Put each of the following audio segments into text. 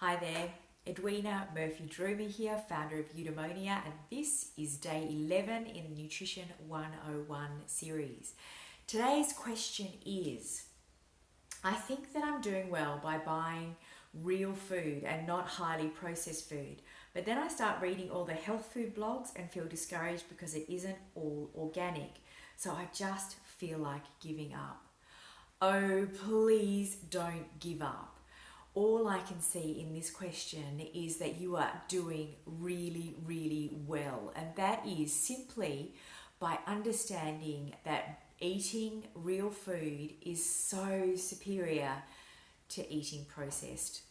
Hi there, Edwina, Murphy-Droomer here, founder of EUDAIMONIA, and this is day 11 in the Nutrition 101 series. Today's question is, I think that I'm doing well by buying real food and not highly processed food, but then I start reading all the health food blogs and feel discouraged because it isn't all organic, so I just feel like giving up. Oh, please don't give up. All I can see in this question is that you are doing really, really well. And that is simply by understanding that eating real food is so superior to eating processed,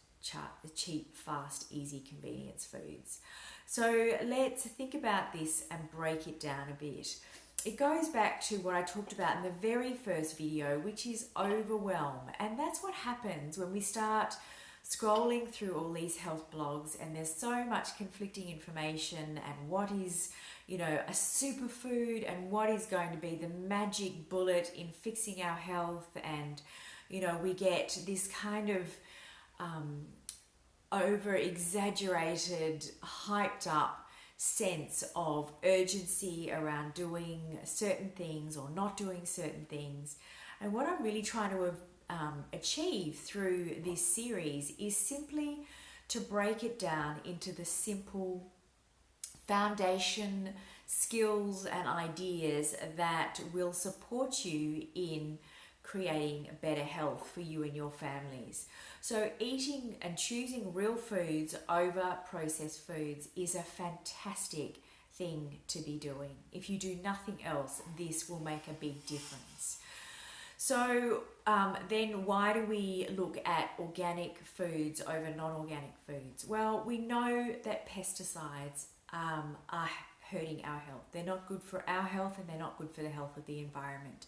cheap, fast, easy, convenience foods. So let's think about this and break it down a bit. It goes back to what I talked about in the very first video, which is overwhelm. And that's what happens when we start scrolling through all these health blogs and there's so much conflicting information and what is, a superfood and what is going to be the magic bullet in fixing our health. And, we get this kind of over-exaggerated, hyped up sense of urgency around doing certain things or not doing certain things. And what I'm really trying to achieve through this series is simply to break it down into the simple foundation skills and ideas that will support you in creating better health for you and your families. So eating and choosing real foods over processed foods is a fantastic thing to be doing. If you do nothing else, this will make a big difference. So then why do we look at organic foods over non-organic foods? Well, we know that pesticides are hurting our health. They're not good for our health and they're not good for the health of the environment.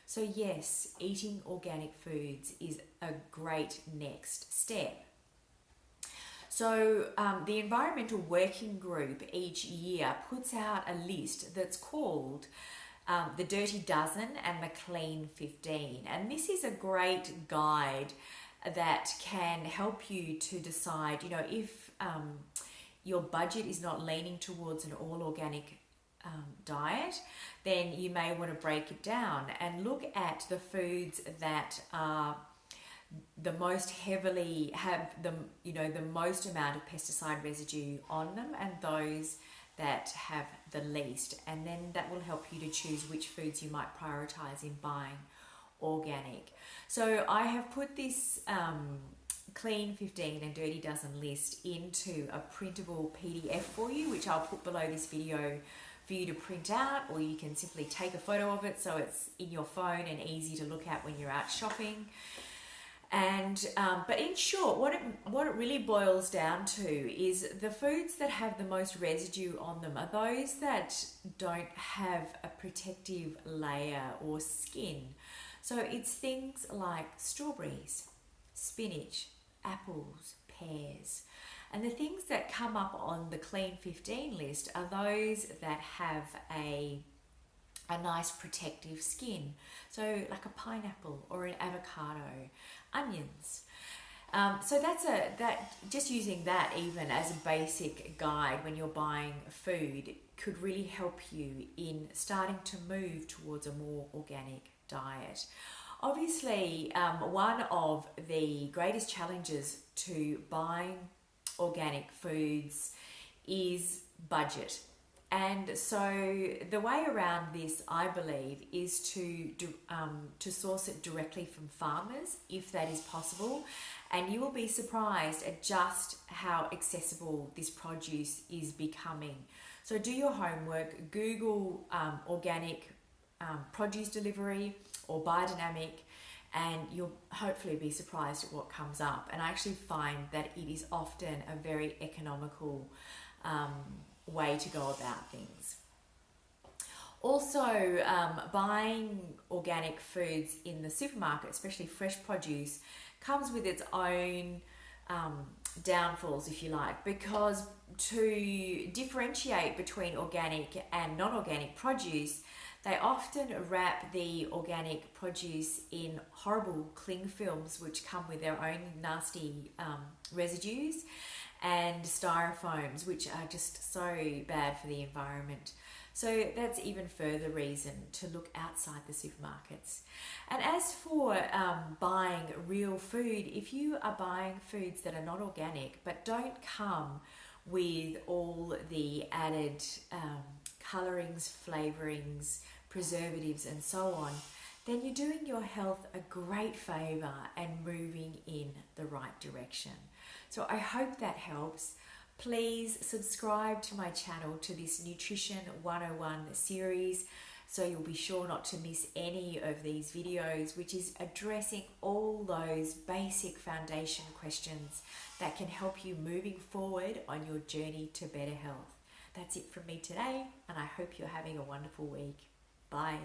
So yes, eating organic foods is a great next step. So the Environmental Working Group each year puts out a list that's called the Dirty Dozen and the Clean 15. And this is a great guide that can help you to decide, if your budget is not leaning towards an all-organic diet, then you may want to break it down and look at the foods that are the most heavily have the most amount of pesticide residue on them and those that have the least, and then that will help you to choose which foods you might prioritize in buying organic. So I have put this Clean 15 and Dirty Dozen list into a printable PDF for you, which I'll put below this video for you to print out, or you can simply take a photo of it so it's in your phone and easy to look at when you're out shopping. And but in short, what it really boils down to is the foods that have the most residue on them are those that don't have a protective layer or skin. So it's things like strawberries, spinach, apples, pears. And the things that come up on the Clean 15 list are those that have a nice protective skin. So like a pineapple or an avocado, onions. So just using that even as a basic guide when you're buying food could really help you in starting to move towards a more organic diet. Obviously, one of the greatest challenges to buying organic foods is budget. And so the way around this, I believe, is to source it directly from farmers, if that is possible. And you will be surprised at just how accessible this produce is becoming. So do your homework, Google organic produce delivery or biodynamic, and you'll hopefully be surprised at what comes up. And I actually find that it is often a very economical way to go about things. Also, buying organic foods in the supermarket, especially fresh produce, comes with its own downfalls, if you like, because to differentiate between organic and non-organic produce, They often wrap the organic produce in horrible cling films, which come with their own nasty residues, and styrofoams, which are just so bad for the environment. So that's even further reason to look outside the supermarkets. And as for buying real food, if you are buying foods that are not organic but don't come with all the added colorings, flavorings, preservatives and so on, then you're doing your health a great favor and moving in the right direction. So I hope that helps. Please subscribe to my channel, to this Nutrition 101 series, so you'll be sure not to miss any of these videos, which is addressing all those basic foundation questions that can help you moving forward on your journey to better health. That's it from me today, and I hope you're having a wonderful week. Bye.